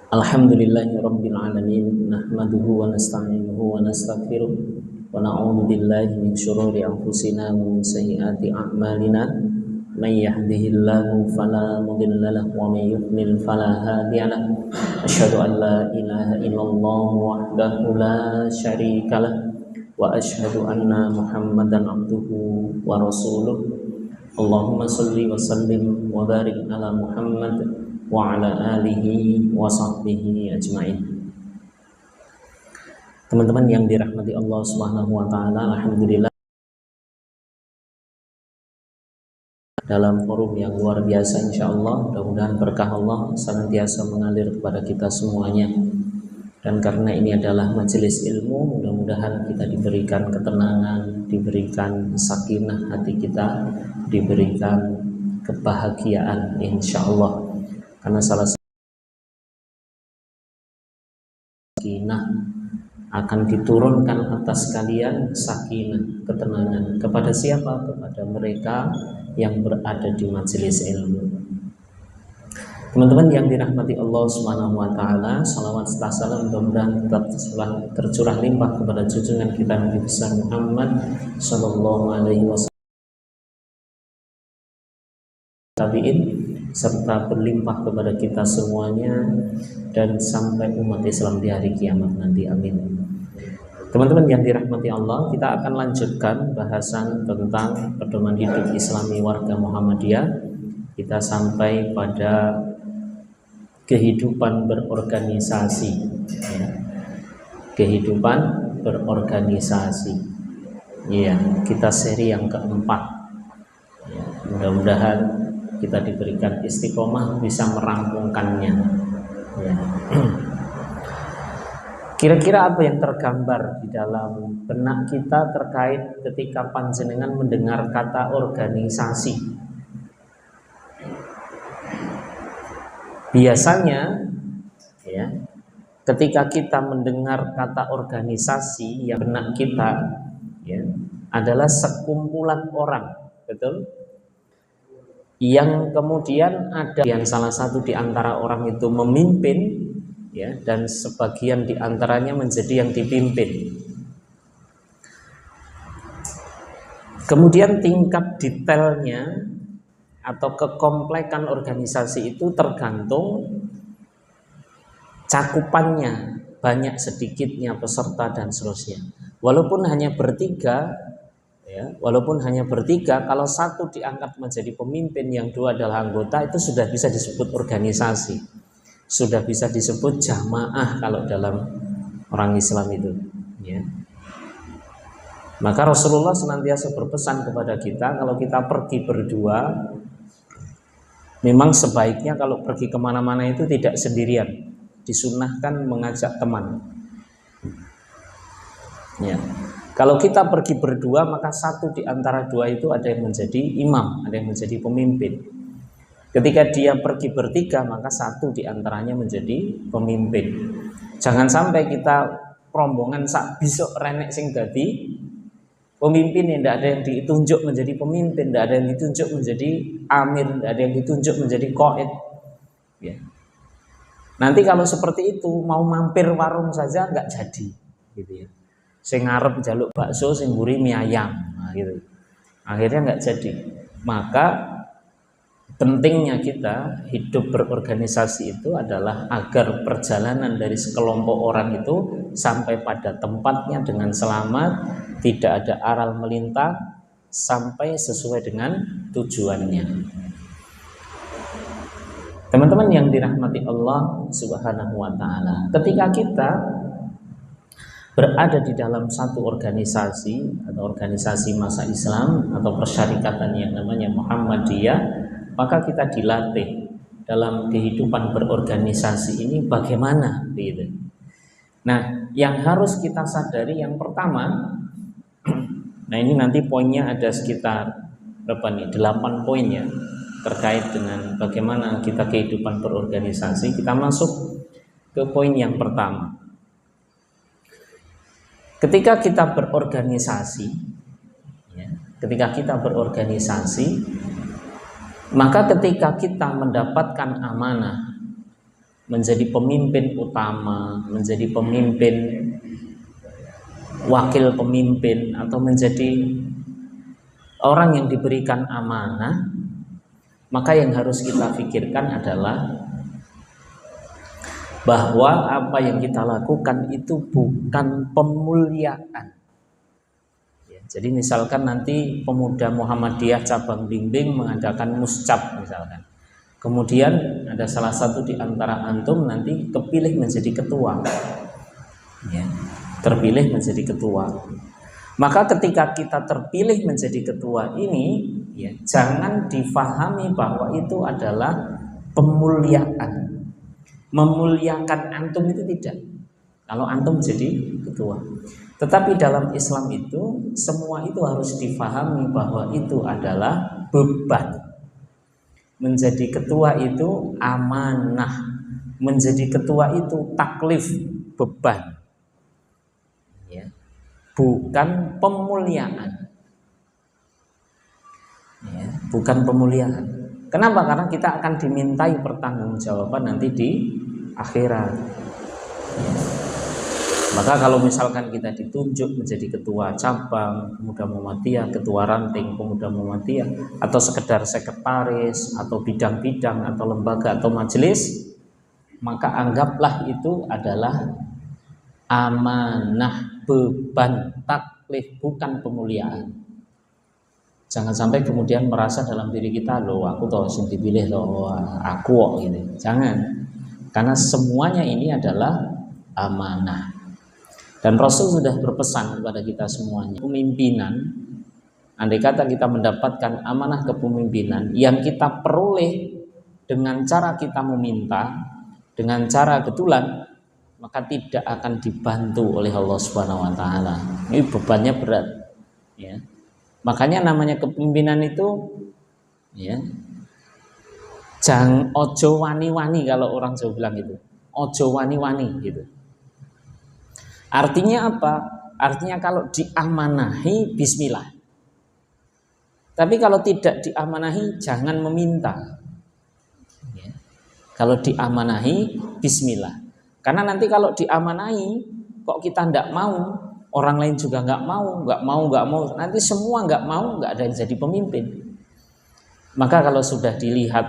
Alhamdulillahi Rabbil Alamin. Nahmaduhu wa nasta'inuhu wa nastaghfiruh wa na'udzu billahi min syururi anfusina wa min sayyiati a'malina. May yahdihillahu fala mudilla lahu wa may yudlil fala hadiya lahu. Asyhadu an la ilaha illallah wahdahu la syarika lah wa asyhadu anna Muhammadan abduhu wa rasuluh. Allahumma shalli wa sallim wa barik ala Muhammad wa ala alihi wa sahbihi ajma'in. Teman-teman yang dirahmati Allah Subhanahu wa taala, alhamdulillah dalam forum yang luar biasa insyaallah, mudah-mudahan berkah Allah senantiasa mengalir kepada kita semuanya. Dan karena ini adalah majelis ilmu, mudah-mudahan kita diberikan ketenangan, diberikan sakinah hati kita, diberikan kebahagiaan insyaallah. Karena salah satu sakinah akan diturunkan atas kalian, sakinah, ketenangan. Kepada siapa? Kepada mereka yang berada di majelis ilmu. Teman-teman yang dirahmati Allah Subhanahu wa taala, salawat serta salam mudah-mudahan tetap tercurah limpah kepada junjungan kita Nabi besar Muhammad sallallahu alaihi wasallam serta berlimpah kepada kita semuanya dan sampai umat Islam di hari kiamat nanti, amin. Teman-teman yang dirahmati Allah, kita akan lanjutkan bahasan tentang pedoman hidup Islami warga Muhammadiyah. Kita sampai pada kehidupan berorganisasi, ya. Kehidupan berorganisasi, ya. Kita seri yang keempat, ya. Mudah-mudahan kita diberikan istiqomah bisa merampungkannya, ya. Kira-kira apa yang tergambar di dalam benak kita terkait ketika panjenengan mendengar kata organisasi? Biasanya, ya, ketika kita mendengar kata organisasi, yang benak kita, ya, adalah sekumpulan orang, betul? Yang kemudian ada yang salah satu di antara orang itu memimpin, ya, dan sebagian di antaranya menjadi yang dipimpin. Kemudian tingkat detailnya atau kekomplekan organisasi itu tergantung cakupannya, banyak sedikitnya peserta dan seterusnya. Walaupun hanya bertiga, ya, walaupun hanya bertiga, kalau satu diangkat menjadi pemimpin, yang dua adalah anggota, itu sudah bisa disebut organisasi, sudah bisa disebut jamaah kalau dalam orang Islam itu, ya. Maka Rasulullah senantiasa berpesan kepada kita, kalau kita pergi berdua, memang sebaiknya kalau pergi kemana-mana itu tidak sendirian, disunahkan mengajak teman, ya. Kalau kita pergi berdua, maka satu di antara dua itu ada yang menjadi imam, ada yang menjadi pemimpin. Ketika dia pergi bertiga, maka satu di antaranya menjadi pemimpin. Jangan sampai kita rombongan sak bisok renek sing dadi pemimpin, tidak ada yang ditunjuk menjadi pemimpin, tidak ada yang ditunjuk menjadi amir, tidak ada yang ditunjuk menjadi qaid, ya. Nanti kalau seperti itu, mau mampir warung saja nggak jadi, gitu ya. Sing ngarep jaluk bakso, sing mburi mie ayam, nah, gitu. Akhirnya nggak jadi. Maka pentingnya kita hidup berorganisasi itu adalah agar perjalanan dari sekelompok orang itu sampai pada tempatnya dengan selamat, tidak ada aral melintang, sampai sesuai dengan tujuannya. Teman-teman yang dirahmati Allah Subhanahu wa taala, ketika kita berada di dalam satu organisasi atau organisasi masa Islam atau persyarikatan yang namanya Muhammadiyah, maka kita dilatih dalam kehidupan berorganisasi ini bagaimana, gitu. Nah, yang harus kita sadari yang pertama, nah ini nanti poinnya ada sekitar berapa nih? 8 poin ya, terkait dengan bagaimana kita kehidupan berorganisasi. Kita masuk ke poin yang pertama. Ketika kita berorganisasi, ya, maka ketika kita mendapatkan amanah, menjadi pemimpin utama, menjadi pemimpin, wakil pemimpin, atau menjadi orang yang diberikan amanah, maka yang harus kita pikirkan adalah bahwa apa yang kita lakukan itu bukan pemuliaan. Ya, jadi misalkan nanti pemuda Muhammadiyah cabang Blimbing mengadakan muscap misalkan, kemudian ada salah satu di antara antum nanti kepilih menjadi ketua, ya, terpilih menjadi ketua. Maka ketika kita terpilih menjadi ketua ini, ya, jangan difahami bahwa itu adalah pemuliaan. Memuliakan antum itu tidak, kalau antum jadi ketua. Tetapi dalam Islam itu semua itu harus difahami bahwa itu adalah beban. Menjadi ketua itu amanah, menjadi ketua itu taklif, beban, ya, bukan pemuliaan, ya, bukan pemuliaan. Kenapa? Karena kita akan dimintai pertanggungjawaban nanti di akhirat. Ya. Maka kalau misalkan kita ditunjuk menjadi ketua cabang Pemuda Muhammadiyah, ketua ranting Pemuda Muhammadiyah, atau sekedar sekretaris, atau bidang-bidang, atau lembaga, atau majelis, maka anggaplah itu adalah amanah, beban, taklif, bukan pemuliaan. Jangan sampai kemudian merasa dalam diri kita, loh aku tahu sing dipilih loh, aku kok gitu. Jangan. Karena semuanya ini adalah amanah. Dan Rasul sudah berpesan kepada kita semuanya, pemimpinan, andai kata kita mendapatkan amanah kepemimpinan yang kita peroleh dengan cara kita meminta, dengan cara kebetulan, maka tidak akan dibantu oleh Allah Subhanahu wa taala. Ini bebannya berat, ya. Makanya namanya kepemimpinan itu, ya, jangan ojo wani-wani, kalau orang Jawa bilang itu, ojo wani-wani gitu. Artinya apa? Artinya kalau diamanahi bismillah. Tapi kalau tidak diamanahi jangan meminta. Ya. Kalau diamanahi bismillah. Karena nanti kalau diamanahi kok kita tidak mau, orang lain juga nggak mau, nanti semua nggak mau, nggak ada yang jadi pemimpin. Maka kalau sudah dilihat,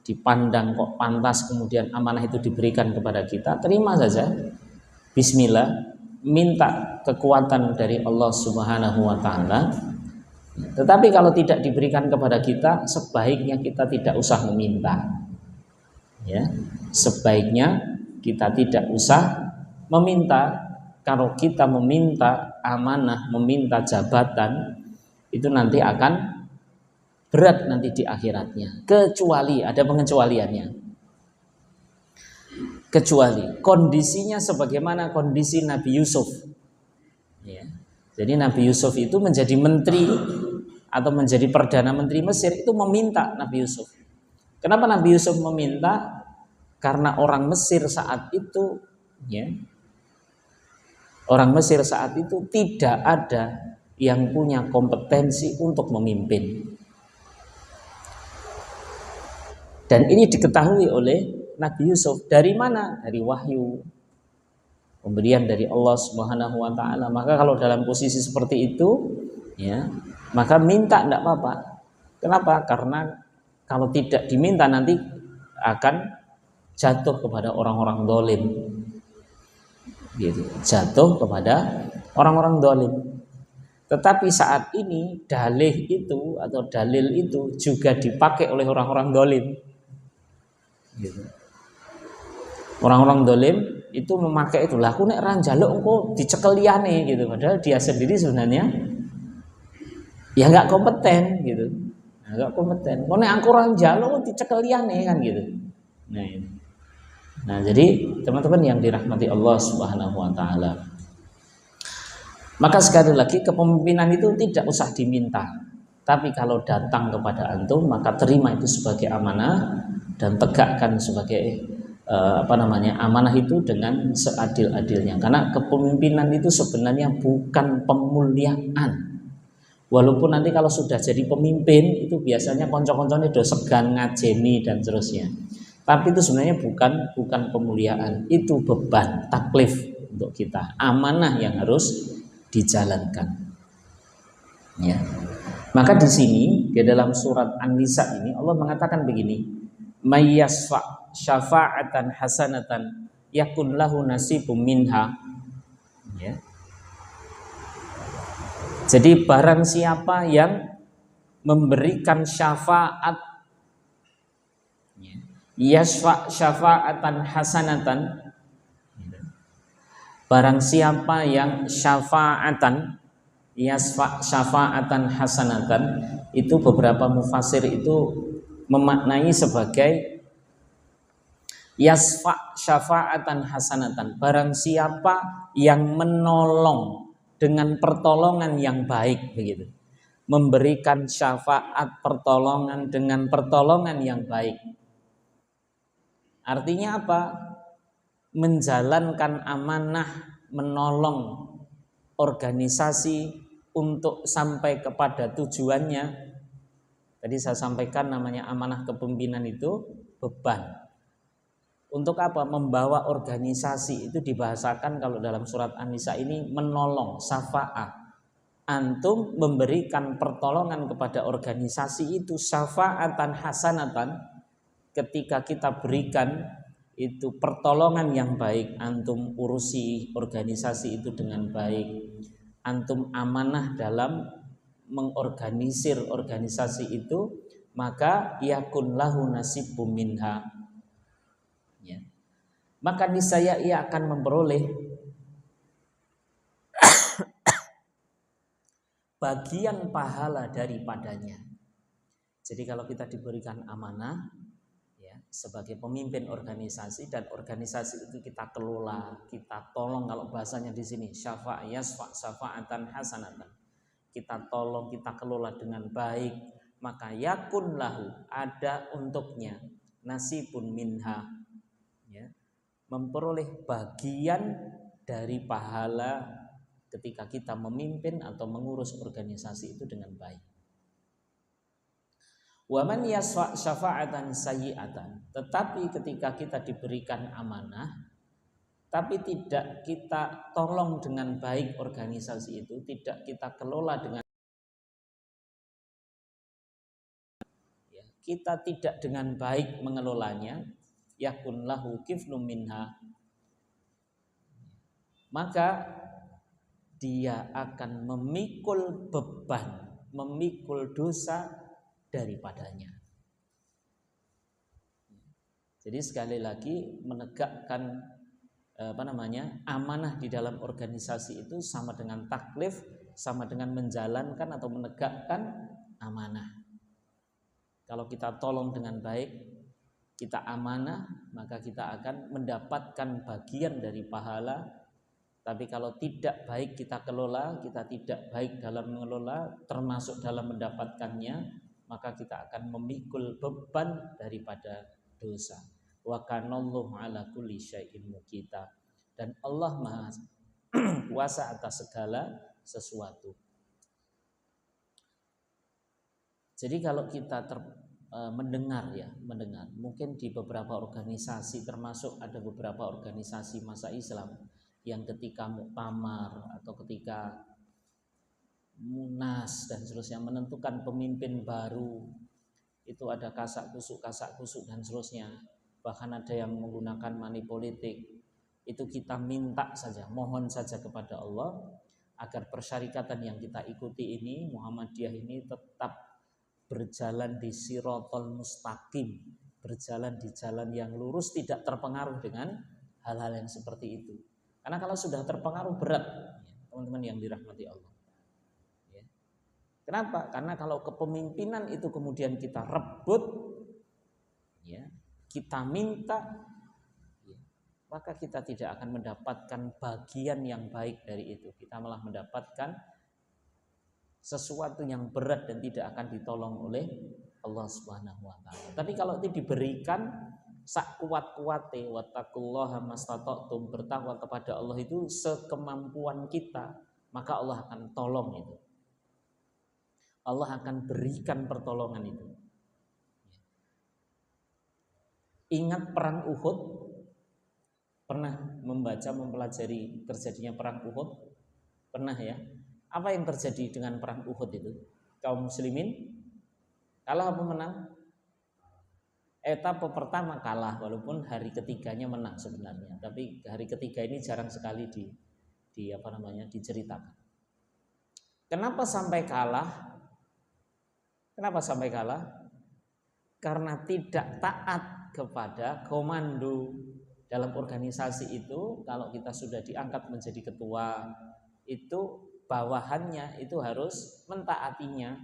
dipandang kok pantas, kemudian amanah itu diberikan kepada kita, terima saja, bismillah, minta kekuatan dari Allah Subhanahu wa taala. Tetapi kalau tidak diberikan kepada kita, sebaiknya kita tidak usah meminta, ya, sebaiknya kita tidak usah meminta. Kalau kita meminta amanah, meminta jabatan, itu nanti akan berat nanti di akhiratnya. Kecuali, ada pengecualiannya. Kecuali kondisinya sebagaimana kondisi Nabi Yusuf. Ya. Jadi Nabi Yusuf itu menjadi menteri atau menjadi perdana menteri Mesir, itu meminta Nabi Yusuf. Kenapa Nabi Yusuf meminta? Karena orang Mesir saat itu, ya, orang Mesir saat itu tidak ada yang punya kompetensi untuk memimpin. Dan ini diketahui oleh Nabi Yusuf. Dari mana? Dari wahyu, pemberian dari Allah Subhanahu wa taala. Maka kalau dalam posisi seperti itu, ya, maka minta tidak apa-apa. Kenapa? Karena kalau tidak diminta nanti akan jatuh kepada orang-orang zalim. Gitu, jatuh kepada orang-orang zalim. Tetapi saat ini dalih itu atau dalil itu juga dipakai oleh orang-orang zalim. Gitu. Orang-orang zalim itu memakai itu, lah aku nek ra njaluk engko dicekel liyane gitu, padahal dia sendiri sebenarnya ya enggak kompeten gitu. Enggak kompeten. Kok nek aku ra njaluk dicekel liyane kan gitu. Nah, ini. Nah, jadi teman-teman yang dirahmati Allah Subhanahu wa taala, maka sekali lagi kepemimpinan itu tidak usah diminta. Tapi kalau datang kepada antum, maka terima itu sebagai amanah dan tegakkan sebagai amanah itu dengan seadil-adilnya. Karena kepemimpinan itu sebenarnya bukan pemuliaan. Walaupun nanti kalau sudah jadi pemimpin itu biasanya konco-koncone do segan ngajeni dan seterusnya. Tapi itu sebenarnya bukan pemuliaan, itu beban, taklif untuk kita, amanah yang harus dijalankan. Ya. Maka di sini di dalam surat An-Nisa ini Allah mengatakan begini, mayyasfa syafa'atan hasanatan yakun lahu nasibum minha. Ya. Jadi barang siapa yang memberikan syafaat, yasfa syafa'atan hasanatan, barang siapa yang syafa'atan, yasfa syafa'atan hasanatan, itu beberapa mufasir itu memaknai sebagai yasfa syafa'atan hasanatan, barang siapa yang menolong dengan pertolongan yang baik, begitu. Memberikan syafaat pertolongan dengan pertolongan yang baik. Artinya apa? Menjalankan amanah, menolong organisasi untuk sampai kepada tujuannya. Tadi saya sampaikan namanya amanah kepemimpinan itu beban. Untuk apa? Membawa organisasi, itu dibahasakan kalau dalam surat An-Nisa ini menolong, syafa'ah. Antum memberikan pertolongan kepada organisasi itu syafa'atan hasanatan. Ketika kita berikan itu pertolongan yang baik, antum urusi organisasi itu dengan baik, antum amanah dalam mengorganisir organisasi itu, maka yakun lahu nasibum minha, ya. Maka niscaya ia akan memperoleh bagian pahala daripadanya. Jadi kalau kita diberikan amanah, ya, sebagai pemimpin organisasi, dan organisasi itu kita kelola, kita tolong, kalau bahasanya di sini syafa' yasfa' syafa'atan hasanatan, kita tolong, kita kelola dengan baik, maka yakun lahu, ada untuknya nasibun minha, ya, memperoleh bagian dari pahala ketika kita memimpin atau mengurus organisasi itu dengan baik. Wa man yasfa' syafa'atan sayyi'atan, tetapi ketika kita diberikan amanah tapi tidak kita tolong dengan baik organisasi itu, tidak kita kelola dengan, ya, kita tidak dengan baik mengelolanya, yakun lahu kiflum minha, maka dia akan memikul beban, memikul dosa daripadanya. Jadi sekali lagi, menegakkan amanah di dalam organisasi itu sama dengan taklif, sama dengan menjalankan atau menegakkan amanah. Kalau kita tolong dengan baik, kita amanah, maka kita akan mendapatkan bagian dari pahala. Tapi kalau tidak baik kita kelola, kita tidak baik dalam mengelola, termasuk dalam mendapatkannya, maka kita akan memikul beban daripada dosa. Wa kanallahu ala kulli syai'in muqita, dan Allah Maha kuasa atas segala sesuatu. Jadi kalau kita mendengar, mungkin di beberapa organisasi, termasuk ada beberapa organisasi masa Islam yang ketika muktamar atau ketika munas dan seterusnya menentukan pemimpin baru, itu ada kasak kusuk dan seterusnya, bahkan ada yang menggunakan money politik. Itu kita minta saja, mohon saja kepada Allah agar persyarikatan yang kita ikuti ini, Muhammadiyah ini, tetap berjalan di sirotol mustaqim, berjalan di jalan yang lurus, tidak terpengaruh dengan hal-hal yang seperti itu. Karena kalau sudah terpengaruh berat, teman-teman yang dirahmati Allah. Ya. Kenapa? Karena kalau kepemimpinan itu kemudian kita rebut, ya, kita minta, ya, maka kita tidak akan mendapatkan bagian yang baik dari itu. Kita malah mendapatkan sesuatu yang berat dan tidak akan ditolong oleh Allah Subhanahu wa taala. Tapi kalau itu diberikan sak kuat-kuate, wattaqullaha mastata'tum, bertakwa kepada Allah itu sekemampuan kita, maka Allah akan tolong itu. Allah akan berikan pertolongan itu. Ingat perang Uhud? Pernah membaca, mempelajari terjadinya perang Uhud? Pernah ya? Apa yang terjadi dengan perang Uhud itu? Kaum muslimin kalah apa menang? Etapa pertama kalah, walaupun hari ketiganya menang sebenarnya. Tapi hari ketiga ini jarang sekali diceritakan. Kenapa sampai kalah? Kenapa sampai kalah? Karena tidak taat kepada komando dalam organisasi itu. Kalau kita sudah diangkat menjadi ketua, itu bawahannya itu harus mentaatinya.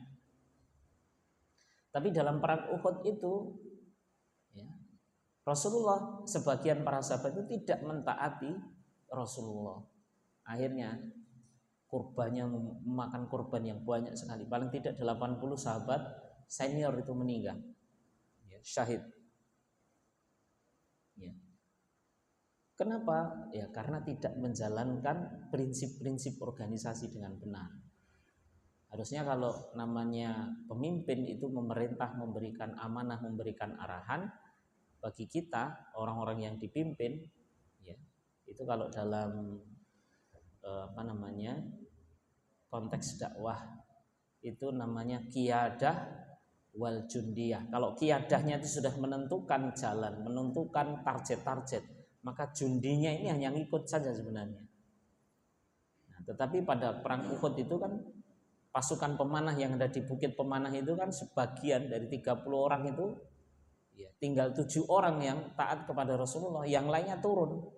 Tapi dalam perang Uhud itu, ya, Rasulullah, sebagian para sahabat itu tidak mentaati Rasulullah. Akhirnya korbannya memakan korban yang banyak sekali. Paling tidak 80 sahabat senior itu meninggal, ya, syahid. Ya. Kenapa? Ya karena tidak menjalankan prinsip-prinsip organisasi dengan benar. Harusnya kalau namanya pemimpin itu memerintah, memberikan amanah, memberikan arahan bagi kita orang-orang yang dipimpin, ya. Itu kalau dalam konteks dakwah itu namanya qiyadah wal jundiyah. Kalau qiyadahnya itu sudah menentukan jalan, menentukan target-target, maka jundinya ini hanya ngikut saja sebenarnya. Nah, tetapi pada perang Uhud itu kan pasukan pemanah yang ada di Bukit Pemanah itu kan sebagian dari 30 orang itu, ya, tinggal 7 orang yang taat kepada Rasulullah, yang lainnya turun.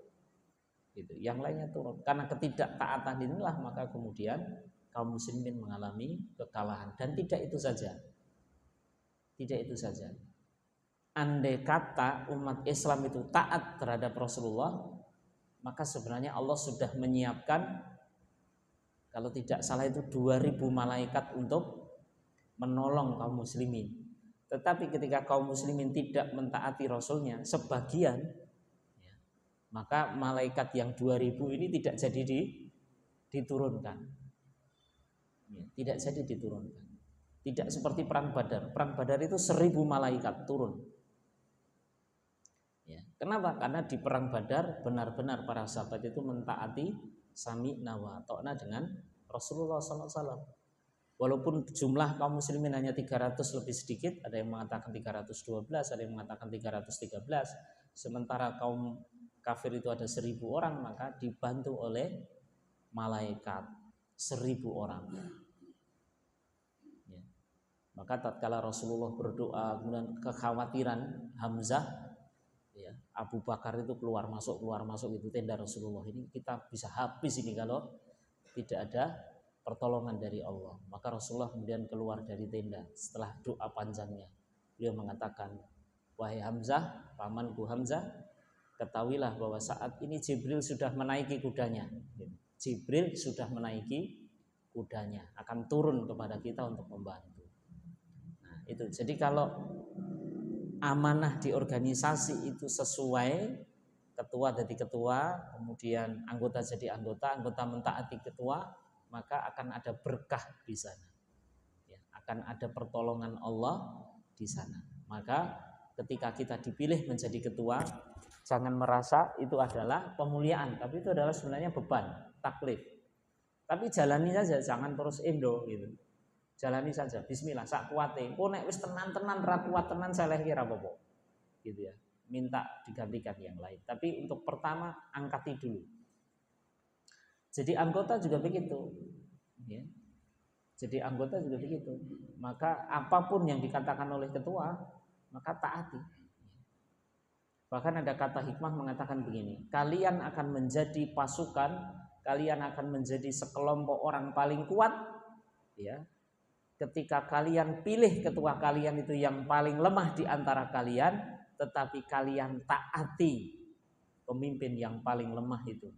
Gitu, yang lainnya turun. Karena ketidaktaatan inilah maka kemudian kaum muslimin mengalami kekalahan. Dan tidak itu saja. Tidak itu saja. Andai kata umat Islam itu taat terhadap Rasulullah, maka sebenarnya Allah sudah menyiapkan, kalau tidak salah itu 2000 malaikat untuk menolong kaum muslimin. Tetapi ketika kaum muslimin tidak mentaati Rasulnya sebagian, ya, maka malaikat yang 2000 ini tidak jadi diturunkan, ya, tidak jadi diturunkan. Tidak seperti perang Badar. Perang Badar itu 1000 malaikat turun, ya. Kenapa? Karena di perang Badar benar-benar para sahabat itu mentaati sami'na wa ta'na dengan Rasulullah SAW. Walaupun jumlah kaum muslimin hanya 300 lebih sedikit, ada yang mengatakan 312, ada yang mengatakan 313, sementara kaum kafir itu ada 1000 orang, maka dibantu oleh malaikat 1000 orang. Ya. Maka tatkala Rasulullah berdoa, kemudian kekhawatiran Hamzah, ya, Abu Bakar itu keluar masuk itu tenda Rasulullah, ini kita bisa habis ini kalau tidak ada pertolongan dari Allah. Maka Rasulullah kemudian keluar dari tenda setelah doa panjangnya. Beliau mengatakan, wahai Hamzah, pamanku Hamzah, ketahuilah bahwa saat ini Jibril sudah menaiki kudanya. Jibril sudah menaiki kudanya, akan turun kepada kita untuk membantu. Nah, itu. Jadi kalau amanah di organisasi itu sesuai, ketua jadi ketua, kemudian anggota jadi anggota mentaati ketua, maka akan ada berkah di sana, ya, akan ada pertolongan Allah di sana. Maka ketika kita dipilih menjadi ketua, jangan merasa itu adalah pemuliaan, tapi itu adalah sebenarnya beban, taklif. Tapi jalani saja, jangan terus endo gitu. Jalani saja, bismillah, sak kuate. Oh nek wis tenan-tenan ra kuat tenan saleh kira apa-apa. Gitu ya. Minta digantikan yang lain. Tapi untuk pertama angkati dulu. Jadi anggota juga begitu, ya. Jadi anggota juga begitu. Maka apapun yang dikatakan oleh ketua, maka taati. Bahkan ada kata hikmah mengatakan begini: kalian akan menjadi pasukan, kalian akan menjadi sekelompok orang paling kuat, ya, ketika kalian pilih ketua kalian itu yang paling lemah di antara kalian, tetapi kalian taati pemimpin yang paling lemah itu.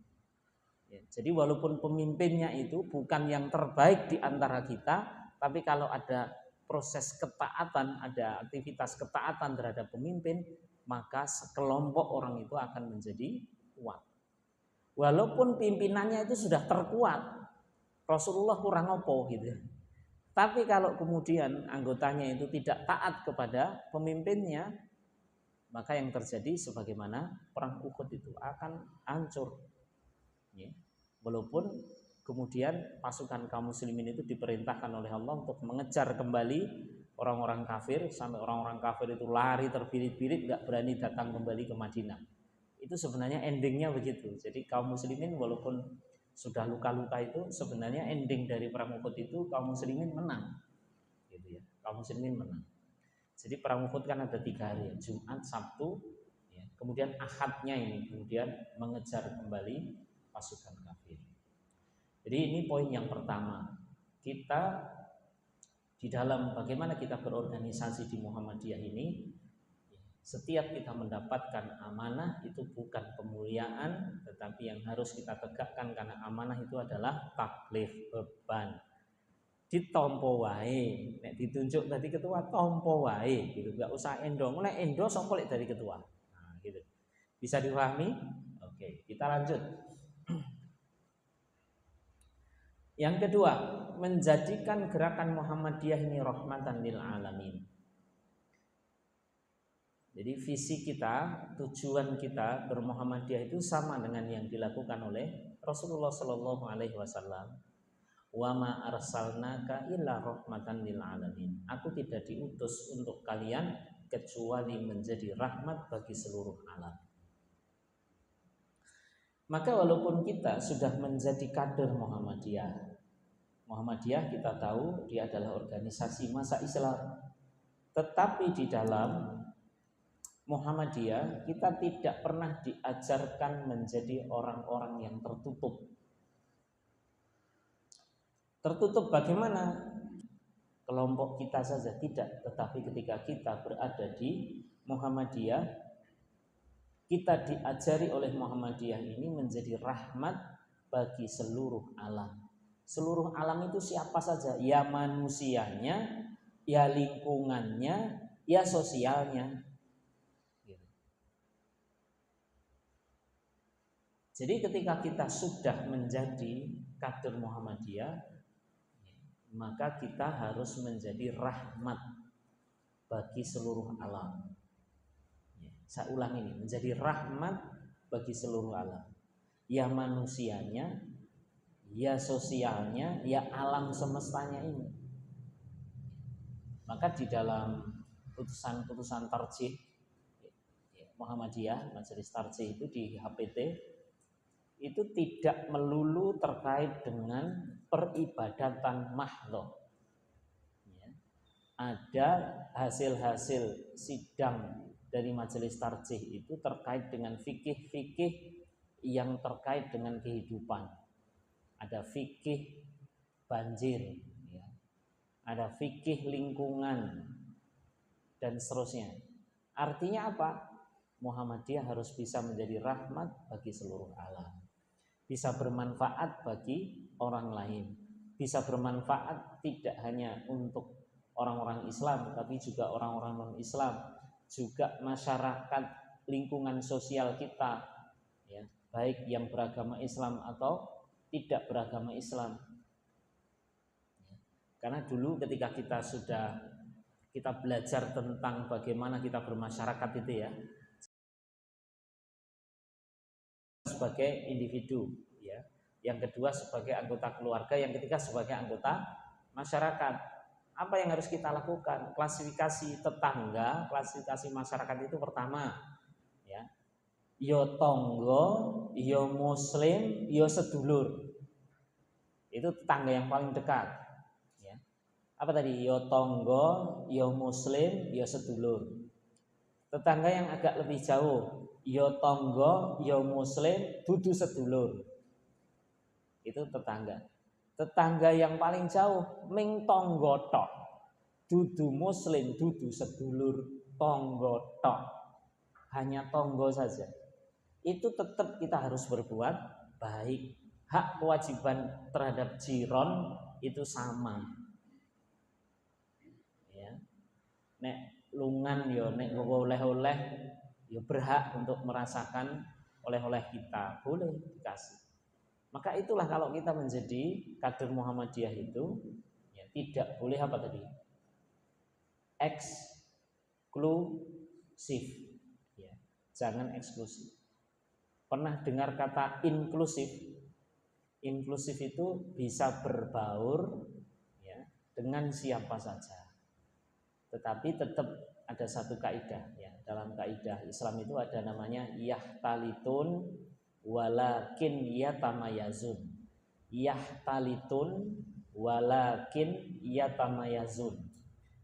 Ya, jadi walaupun pemimpinnya itu bukan yang terbaik di antara kita, tapi kalau ada proses ketaatan, ada aktivitas ketaatan terhadap pemimpin, maka sekelompok orang itu akan menjadi kuat. Walaupun pimpinannya itu sudah terkuat, Rasulullah kurang opo gitu. Tapi kalau kemudian anggotanya itu tidak taat kepada pemimpinnya, maka yang terjadi sebagaimana perang Uhud itu akan hancur. Ya. Walaupun kemudian pasukan kaum muslimin itu diperintahkan oleh Allah untuk mengejar kembali orang-orang kafir, sampai orang-orang kafir itu lari terbirit-birit, nggak berani datang kembali ke Madinah. Itu sebenarnya endingnya begitu. Jadi kaum muslimin walaupun sudah luka-luka itu, sebenarnya ending dari perang Uhud itu kaum muslimin menang, gitu ya. Kaum muslimin menang. Jadi perang Uhud kan ada 3 hari, ya. Jumat, Sabtu, ya. Kemudian Ahadnya ini kemudian mengejar kembali pasukan kafir. Jadi ini poin yang pertama. Kita di dalam bagaimana kita berorganisasi di Muhammadiyah ini, setiap kita mendapatkan amanah itu bukan pemuliaan, tetapi yang harus kita tegakkan, karena amanah itu adalah taklif, beban. Ditompo wae, nek ditunjuk tadi ketua tompo wae gitu, enggak usah endo. Nek endo sapa lek dari ketua. Nah, gitu. Bisa dipahami? Oke, kita lanjut. Yang kedua, menjadikan gerakan Muhammadiyah ini rahmatan lil alamin. Jadi visi kita, tujuan kita bermuhammadiyah itu sama dengan yang dilakukan oleh Rasulullah Shallallahu Alaihi Wasallam. Wa ma arsalnaka illa rahmatan lil alamin. Aku tidak diutus untuk kalian kecuali menjadi rahmat bagi seluruh alam. Maka walaupun kita sudah menjadi kader Muhammadiyah kita tahu dia adalah organisasi masa Islam. Tetapi di dalam Muhammadiyah kita tidak pernah diajarkan menjadi orang-orang yang tertutup. Tertutup bagaimana? Kelompok kita saja tidak, tetapi ketika kita berada di Muhammadiyah, kita diajari oleh Muhammadiyah ini menjadi rahmat bagi seluruh alam. Seluruh alam itu siapa saja? Ya manusianya, ya lingkungannya, ya sosialnya. Jadi ketika kita sudah menjadi kader Muhammadiyah, maka kita harus menjadi rahmat bagi seluruh alam. Saya ulang ini, menjadi rahmat bagi seluruh alam. Ya manusianya, ya sosialnya, ya alam semestanya ini. Maka di dalam putusan-putusan tarjih Muhammadiyah, majelis tarjih itu di HPT, itu tidak melulu terkait dengan peribadatan mahdhah. Ya. Ada hasil-hasil sidang dari majelis tarjih itu terkait dengan fikih-fikih yang terkait dengan kehidupan. Ada fikih banjir, ya. Ada fikih lingkungan dan seterusnya. Artinya apa? Muhammadiyah harus bisa menjadi rahmat bagi seluruh alam. Bisa bermanfaat bagi orang lain, bisa bermanfaat tidak hanya untuk orang-orang Islam, tapi juga orang-orang non-Islam, juga masyarakat lingkungan sosial kita, ya, baik yang beragama Islam atau tidak beragama Islam. Karena dulu ketika kita belajar tentang bagaimana kita bermasyarakat itu ya, sebagai individu, ya. Yang kedua sebagai anggota keluarga, yang ketiga sebagai anggota masyarakat. Apa yang harus kita lakukan? Klasifikasi tetangga, klasifikasi masyarakat itu pertama, ya. Yo tonggo, yo muslim, yo sedulur. Itu tetangga yang paling dekat, ya. Apa tadi? Yo tonggo, yo muslim, yo sedulur. Tetangga yang agak lebih jauh, yo tonggo, yo muslim, dudu sedulur. Itu tetangga. Tetangga yang paling jauh ming tonggo tok, dudu muslim, dudu sedulur, tonggo tok, hanya tonggo saja. Itu tetap kita harus berbuat baik. Hak kewajiban terhadap jiron itu sama, ya. Nek lungan yo, nek oleh-oleh yo berhak untuk merasakan oleh-oleh kita, boleh dikasih. Maka itulah kalau kita menjadi kader Muhammadiyah itu, ya, tidak boleh apa tadi? Eksklusif. jangan eksklusif. Pernah dengar kata inklusif? Inklusif itu bisa berbaur ya, dengan siapa saja. Tetapi tetap ada satu kaidah ya. Dalam kaidah Islam itu ada namanya yahtalitun walakin yatamayazun. Yahtalitun walakin yatamayazun.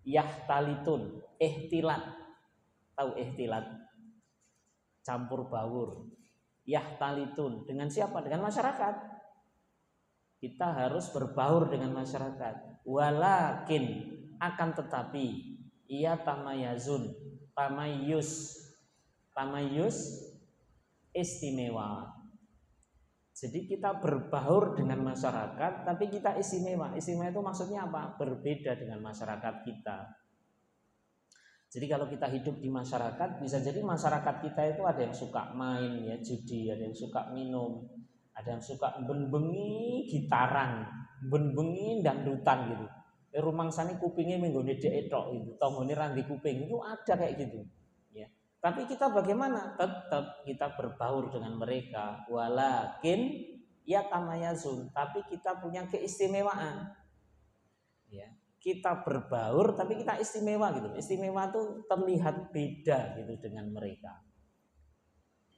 Yahtalitun, ihtilat. Tahu ihtilat? Campur baur. Yahtalitun, dengan siapa? Dengan masyarakat. Kita harus berbaur dengan masyarakat. Walakin, akan tetapi, ia tamayazun, tamayus istimewa. Jadi kita berbaur dengan masyarakat, tapi kita istimewa. Istimewa itu maksudnya apa? Berbeda dengan masyarakat kita. Jadi kalau kita hidup di masyarakat, bisa jadi masyarakat kita itu ada yang suka main ya, judi, ada yang suka minum, ada yang suka benbengi gitaran, benbengi dangdutan gitu. Rumang sani kupingnya menggone dhek tok gitu, tanggane randi kuping itu ada kayak gitu. Ya. Tapi kita bagaimana? Tetap kita berbaur dengan mereka. Walakin ya tamayazun, tapi kita punya keistimewaan. Ya. Kita berbaur tapi kita istimewa gitu. Istimewa itu terlihat beda gitu dengan mereka.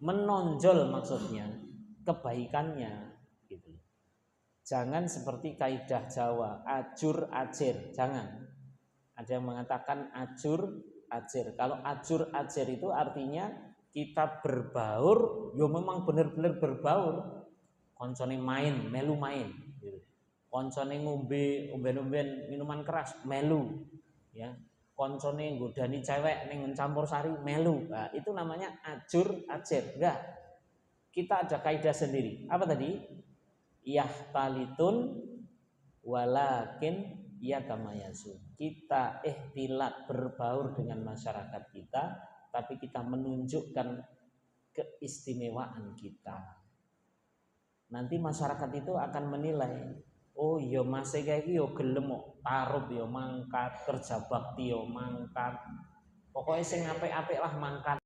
Menonjol maksudnya kebaikannya gitu. Jangan seperti kaidah Jawa, ajur ajir, jangan. Ada yang mengatakan ajur ajir. Kalau ajur ajir itu artinya kita berbaur, yo memang benar-benar berbaur. Koncone main, melu main gitu. Koncone ngombe minuman keras, melu ya. Koncone nggodani cewek ning campur sari, melu. Nah, itu namanya ajur ajir. Enggak. Kita ada kaidah sendiri. Apa tadi? Yahtalitun walakin yatamayazun. Kita ihtilat berbaur dengan masyarakat kita, tapi kita menunjukkan keistimewaan kita. Nanti masyarakat itu akan menilai, oh iya masih kayak yo gelem kok tarub yo mangkat, kerja bakti yo mangkat. Pokoknya sing apik-apik lah mangkat.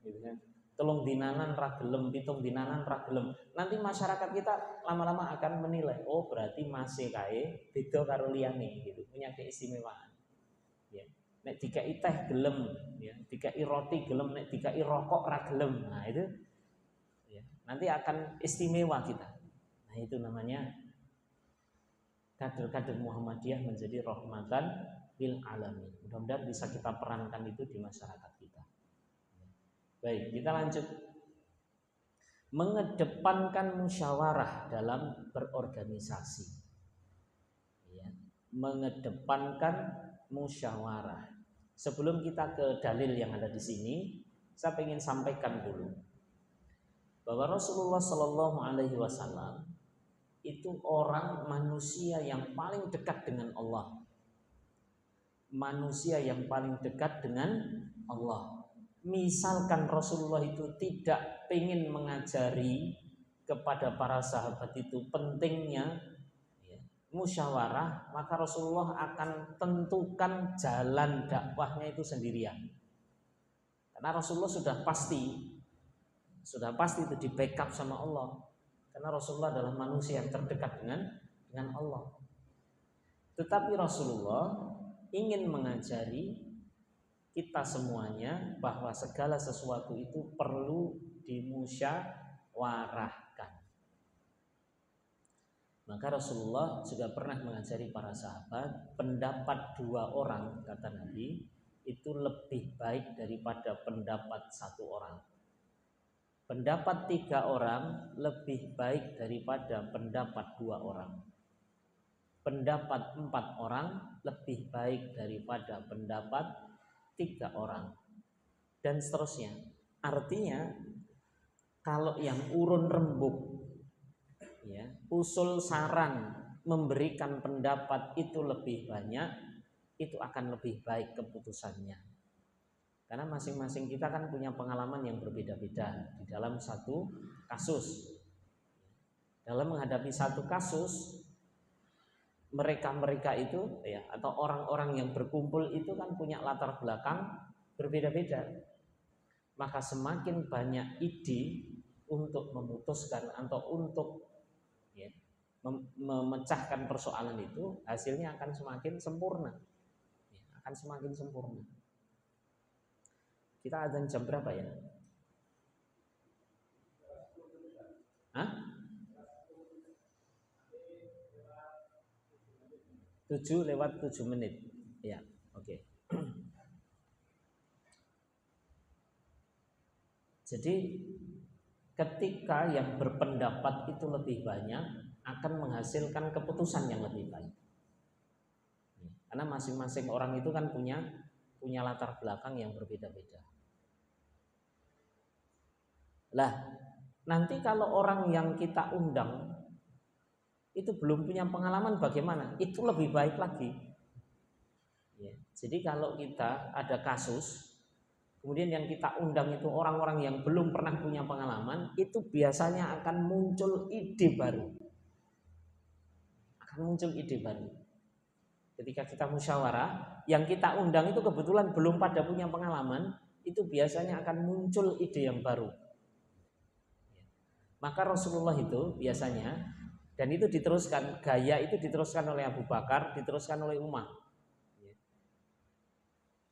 Gitu kan. Telung dinanan ra gelem, pitung dinanan ra gelem. Nanti masyarakat kita lama-lama akan menilai, oh berarti masih kae beda karo liyane gitu, punya keistimewaan. Ya. Nek dikai teh gelem, ya, dikai roti gelem, nek dikai rokok ra gelem. Nah, itu ya, nanti akan istimewa kita. Nah, itu namanya kader-kader Muhammadiyah menjadi rahmatan lil alamin. Mudah-mudahan bisa kita perankan itu di masyarakat kita. Baik, kita lanjut. Mengedepankan musyawarah dalam berorganisasi. Ya, mengedepankan musyawarah. Sebelum kita ke dalil yang ada di sini, saya ingin sampaikan dulu bahwa Rasulullah Shallallahu Alaihi Wasallam itu orang manusia yang paling dekat dengan Allah, manusia yang paling dekat dengan Allah. Misalkan Rasulullah itu tidak ingin mengajari kepada para sahabat itu pentingnya ya, musyawarah, maka Rasulullah akan tentukan jalan dakwahnya itu sendirian. Karena Rasulullah sudah pasti itu di backup sama Allah. Karena Rasulullah adalah manusia yang terdekat dengan Allah. Tetapi Rasulullah ingin mengajari kita semuanya bahwa segala sesuatu itu perlu dimusyawarahkan. Maka Rasulullah juga pernah mengajari para sahabat, pendapat dua orang kata Nabi itu lebih baik daripada pendapat satu orang. Pendapat tiga orang lebih baik daripada pendapat dua orang. Pendapat empat orang lebih baik daripada pendapat tiga orang, dan seterusnya. Artinya kalau yang urun rembuk ya, usul saran memberikan pendapat itu lebih banyak, itu akan lebih baik keputusannya. Karena masing-masing kita kan punya pengalaman yang berbeda-beda di dalam satu kasus. Dalam menghadapi satu kasus, mereka itu ya, atau orang-orang yang berkumpul itu kan punya latar belakang berbeda-beda. Maka semakin banyak ide untuk memutuskan atau untuk ya, memecahkan persoalan itu, hasilnya akan semakin sempurna. Ya, akan semakin sempurna. Kita azan jam berapa ya? Hah? 7:07. Ya, oke. Jadi ketika yang berpendapat itu lebih banyak akan menghasilkan keputusan yang lebih baik. Karena masing-masing orang itu kan punya latar belakang yang berbeda-beda. Lah, nanti kalau orang yang kita undang itu belum punya pengalaman bagaimana? Itu lebih baik lagi. Ya, jadi kalau kita ada kasus, kemudian yang kita undang itu orang-orang yang belum pernah punya pengalaman, itu biasanya akan muncul ide baru. Ketika kita musyawarah, yang kita undang itu kebetulan belum pada punya pengalaman, itu biasanya akan muncul ide yang baru. Maka Rasulullah itu biasanya, dan itu diteruskan, gaya itu diteruskan oleh Abu Bakar, diteruskan oleh Umar.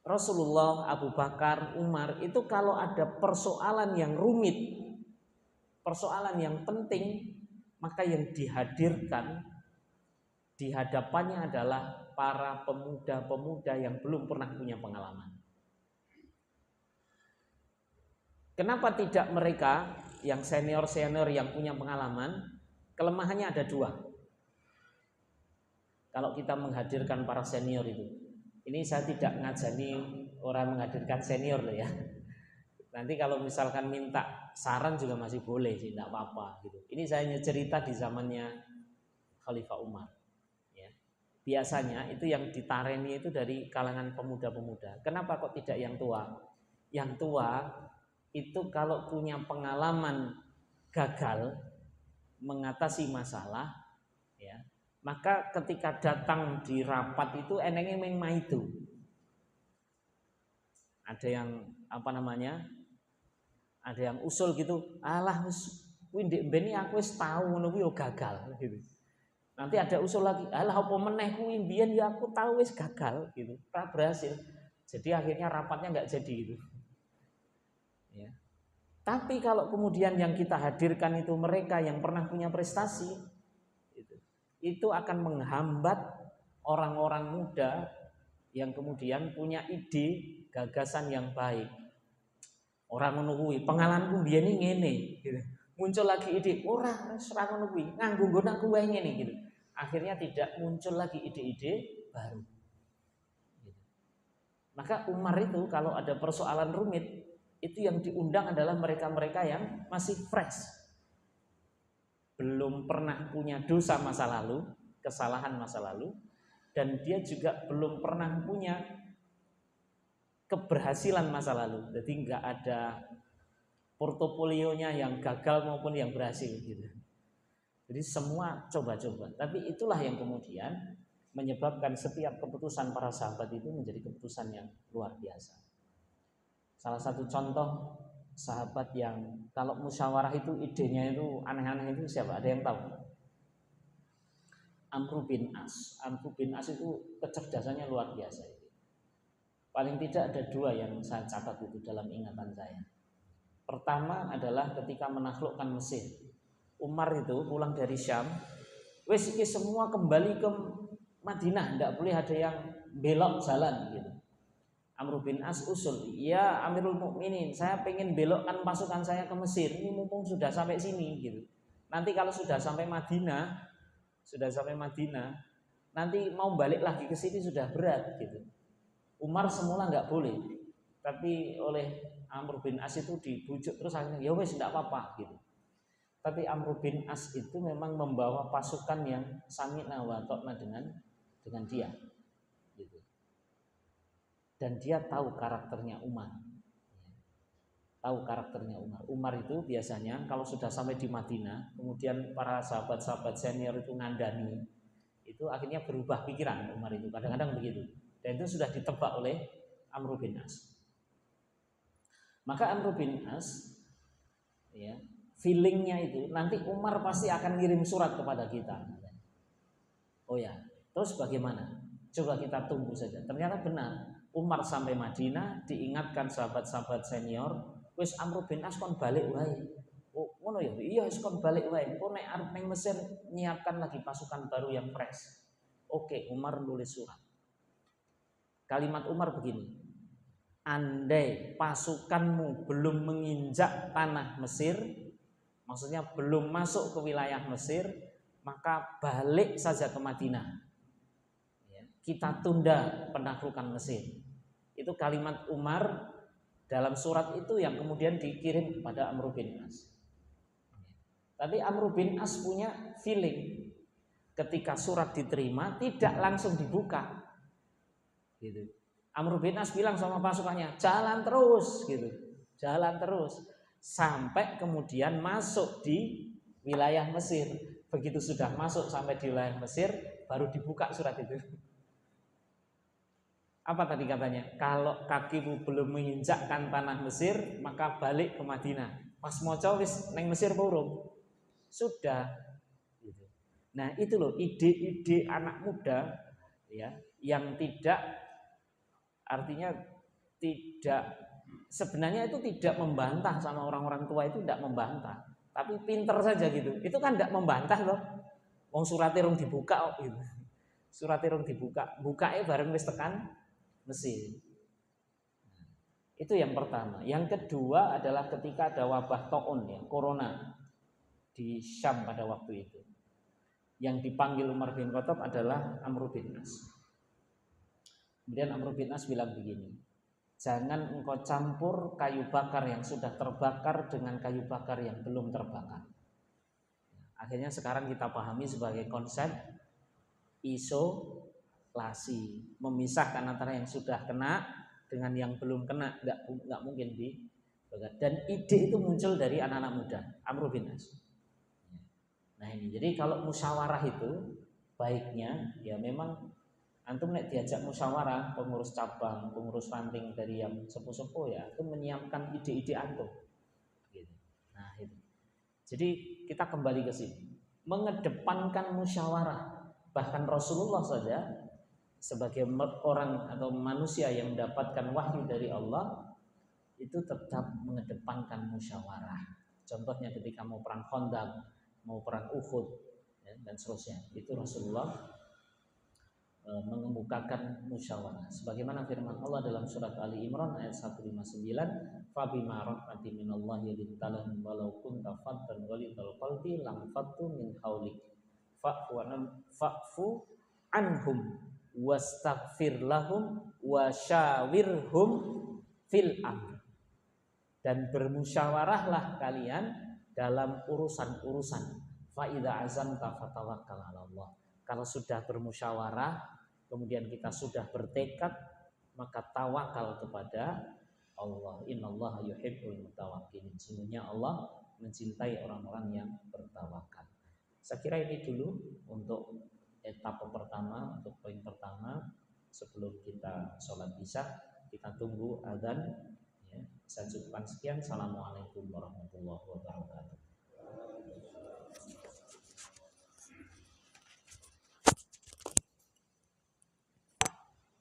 Rasulullah, Abu Bakar, Umar itu kalau ada persoalan yang rumit, persoalan yang penting, maka yang dihadirkan di hadapannya adalah para pemuda-pemuda yang belum pernah punya pengalaman. Kenapa tidak mereka yang senior-senior yang punya pengalaman? Kelemahannya ada dua. Kalau kita menghadirkan para senior itu, ini saya tidak ngajani orang menghadirkan senior loh ya. Nanti kalau misalkan minta saran juga masih boleh sih, tidak apa-apa gitu. Ini saya cerita di zamannya Khalifah Umar. Ya. Biasanya itu yang ditareni itu dari kalangan pemuda-pemuda. Kenapa kok tidak yang tua? Yang tua itu kalau punya pengalaman gagal mengatasi masalah, ya, maka ketika datang di rapat itu enengnya memang itu. Ada yang ada yang usul gitu, alah kuwi ndek mbene aku wis tahu ngono kuwi yo gagal gitu. Nanti ada usul lagi, alah apa meneh kuwi mbiyen ya aku tahu wis gagal gitu. Ora berhasil. Jadi akhirnya rapatnya enggak jadi gitu. Ya. Tapi kalau kemudian yang kita hadirkan itu mereka yang pernah punya prestasi, itu akan menghambat orang-orang muda yang kemudian punya ide gagasan yang baik. Orang ngono kuwi, pengalamanku biyen ngene gitu. Muncul lagi ide, ora ngono kuwi, nganggo nggon aku wae ngene gitu. Akhirnya tidak muncul lagi ide-ide baru. Gitu. Maka Umar itu kalau ada persoalan rumit, itu yang diundang adalah mereka-mereka yang masih fresh. Belum pernah punya dosa masa lalu, kesalahan masa lalu, dan dia juga belum pernah punya keberhasilan masa lalu. Jadi nggak ada portofolionya yang gagal maupun yang berhasil gitu. Jadi semua coba-coba. Tapi itulah yang kemudian menyebabkan setiap keputusan para sahabat itu menjadi keputusan yang luar biasa. Salah satu contoh sahabat yang kalau musyawarah itu idenya itu aneh-aneh itu siapa? Ada yang tahu? Amr bin As. Amr bin As itu kecerdasannya luar biasa. Paling tidak ada dua yang saya catat itu dalam ingatan saya. Pertama adalah ketika menaklukkan Mesir. Umar itu pulang dari Syam, wes iki semua kembali ke Madinah, tidak boleh ada yang belok jalan gitu. Amr bin As usul, ya Amirul Mukminin, saya pengen belokkan pasukan saya ke Mesir. Ini mumpung sudah sampai sini gitu. Nanti kalau sudah sampai Madinah, nanti mau balik lagi ke sini sudah berat gitu. Umar semula nggak boleh, tapi oleh Amr bin As itu dibujuk terus akhirnya ya wes tidak apa-apa gitu. Tapi Amr bin As itu memang membawa pasukan yang sami'na wa ta'na dengan dia, gitu. Dan dia tahu karakternya Umar. Umar itu biasanya kalau sudah sampai di Madinah, kemudian para sahabat-sahabat senior itu ngandani, itu akhirnya berubah pikiran Umar itu kadang-kadang begitu. Dan itu sudah ditebak oleh Amr bin As. Maka Amr bin As, ya, feelingnya itu nanti Umar pasti akan ngirim surat kepada kita. Oh ya, terus bagaimana? Coba kita tunggu saja. Ternyata benar, Umar sampai Madinah diingatkan sahabat-sahabat senior, wis Amr bin As kon balik wae. Oh, ngono ya. Iya, wis kon balik wae. Engko nek arep ning Mesir nyiapkan lagi pasukan baru yang fresh. Oke, Umar nulis surat. Kalimat Umar begini, andai pasukanmu belum menginjak tanah Mesir, maksudnya belum masuk ke wilayah Mesir, maka balik saja ke Madinah. Kita tunda penaklukan Mesir. Itu kalimat Umar dalam surat itu yang kemudian dikirim kepada Amr bin As. Tapi Amr bin As punya feeling, ketika surat diterima tidak langsung dibuka. Gitu. Amr bin As bilang sama pasukannya, jalan terus gitu. Jalan terus sampai kemudian masuk di wilayah Mesir. Begitu sudah masuk sampai di wilayah Mesir, baru dibuka surat itu. Apa tadi katanya? Kalau kakimu belum menginjakkan tanah Mesir, maka balik ke Madinah. Pas moco wis neng Mesir burung. Sudah. Gitu. Nah itu loh ide-ide anak muda, ya, yang tidak, artinya tidak, sebenarnya itu tidak membantah sama orang-orang tua, itu tidak membantah, tapi pinter saja gitu. Itu kan tidak membantah loh. Wong suratnya rung dibuka gitu. Suratnya rung dibuka, bukanya bareng wis tekan Mesir. Itu yang pertama. Yang kedua adalah ketika ada wabah taun, ya, corona di Syam pada waktu itu. Yang dipanggil Umar bin Khattab adalah Amr bin As. Kemudian Amr bin As bilang begini, jangan engkau campur kayu bakar yang sudah terbakar dengan kayu bakar yang belum terbakar. Akhirnya sekarang kita pahami sebagai konsep isolasi, memisahkan antara yang sudah kena dengan yang belum kena, nggak mungkin dibakar. Dan ide itu muncul dari anak-anak muda, Amr bin As. Nah ini, jadi kalau musyawarah itu baiknya ya memang antum nek diajak musyawarah, pengurus cabang, pengurus ranting dari yang sepuh-sepuh, ya itu menyiapkan ide-ide antum. Gitu. Nah itu. Jadi kita kembali ke sini, mengedepankan musyawarah. Bahkan Rasulullah saja sebagai orang atau manusia yang mendapatkan wahyu dari Allah itu tetap mengedepankan musyawarah. Contohnya ketika mau perang Khandaq, mau perang Uhud, ya, dan seterusnya, itu Rasulullah mengemukakan musyawarah. Sebagaimana firman Allah dalam surat Ali Imran ayat 159, "Fabima rahmatin minallahi lintalahum walau kunta faddan ghalidhal qalbi lam fattu min haulik fa'fu anhum wastaghfir lahum wasyawirhum fil amr." Dan bermusyawarahlah kalian dalam urusan-urusan. Fa idza azamta fatawakkal 'ala Allah. Kalau sudah bermusyawarah, kemudian kita sudah bertekad, maka tawakal kepada Allah. Innallaha yuhibbul mutawakkilin. Sesungguhnya Allah mencintai orang-orang yang bertawakal. Saya kira ini dulu untuk etapa pertama, untuk poin pertama. Sebelum kita sholat isya, kita tunggu adzan. Ya, saya cukupkan sekian. Assalamualaikum warahmatullahi wabarakatuh.